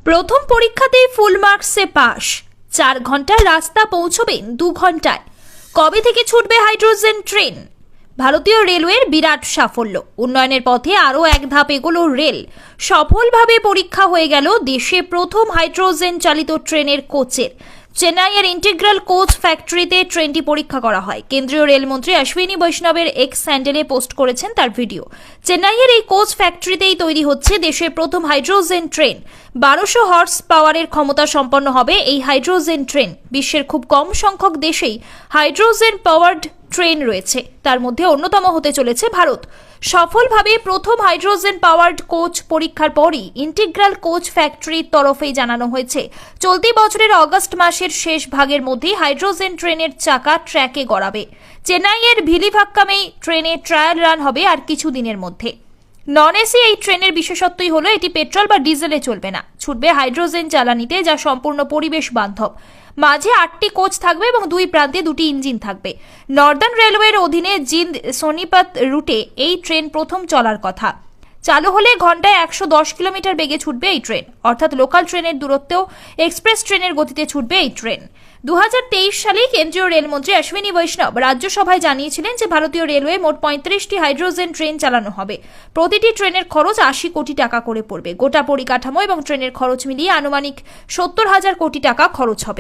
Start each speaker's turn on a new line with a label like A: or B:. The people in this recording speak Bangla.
A: প্রথম পরীক্ষাতেই ফুল মার্কসে পাস। 4 ঘন্টার রাস্তা পৌঁছবেন 2 ঘন্টায়। কবে থেকে ছুটবে হাইড্রোজেন ট্রেন? ভারতীয় রেলওয়ের বিরাট সাফল্য। উন্নয়নের পথে আরও এক ধাপ এগোলো রেল। সফলভাবে পরীক্ষা হয়ে গেল দেশে প্রথম হাইড্রোজেন চালিত ট্রেনের কোচের। চেন্নাইয়ের ইন্টিগ্রাল কোচ ফ্যাক্টরিতে ট্রেনটি পরীক্ষা করা হয়। কেন্দ্রীয় রেলমন্ত্রী অশ্বিনী বৈষ্ণবের এক্স স্যান্ডেলে পোস্ট করেছেন তার ভিডিও। চেন্নাইয়ের এই কোচ ফ্যাক্টরিতেই তৈরি হচ্ছে দেশের প্রথম হাইড্রোজেন ট্রেন। 1200 হর্স পাওয়ারের ক্ষমতা সম্পন্ন হবে এই হাইড্রোজেন ট্রেন। বিশ্বের খুব কম সংখ্যক দেশেই হাইড্রোজেন পাওয়ার্ড ট্রেন রয়েছে, তার মধ্যে অন্যতম হতে চলেছে ভারত। সফলভাবে প্রথম হাইড্রোজেন পাওয়ার্ড কোচ পরীক্ষার পরই ইন্টিগ্রাল কোচ ফ্যাক্টরির তরফেই জানানো হয়েছে চলতি বছরের অগস্ট মাসের শেষ ভাগের মধ্যেই হাইড্রোজেন ট্রেনের চাকা ট্র্যাকে গড়াবে। চেন্নাইয়ের ভিলিভাক্কামেই ট্রেনের ট্রায়াল রান হবে আর কিছুদিনের মধ্যে। নন এসি এই ট্রেনের বিশেষত্বই হলো এটি পেট্রোল বা ডিজেলে চলবে না, ছুটবে হাইড্রোজেন জ্বালানিতে, যা সম্পূর্ণ পরিবেশ বান্ধব। মাঝে 8টি কোচ থাকবে এবং 2 প্রান্তে 2টি ইঞ্জিন থাকবে। নর্দার্ন রেলওয়ের অধীনে জিন্দ সোনিপত রুটে এই ট্রেন প্রথম চলার কথা। চালু হলে ঘন্টায় 110 কিলোমিটার বেগে ছুটবে এই ট্রেন, অর্থাৎ লোকাল ট্রেনের দূরত্বেও এক্সপ্রেস ট্রেনের গতিতে ছুটবে এই ট্রেন। 2023 সালে কেন্দ্রীয় রেলমন্ত্রী অশ্বিনী বৈষ্ণব রাজ্যসভায় জানিয়েছিলেন যে ভারতীয় রেলওয়ে মোট 35টি হাইড্রোজেন ট্রেন চালানো হবে। প্রতিটি ট্রেনের খরচ 80 কোটি টাকা করে পড়বে। গোটা পরিকাঠামো এবং ট্রেনের খরচ মিলিয়ে আনুমানিক 70,000 কোটি টাকা খরচ হবে।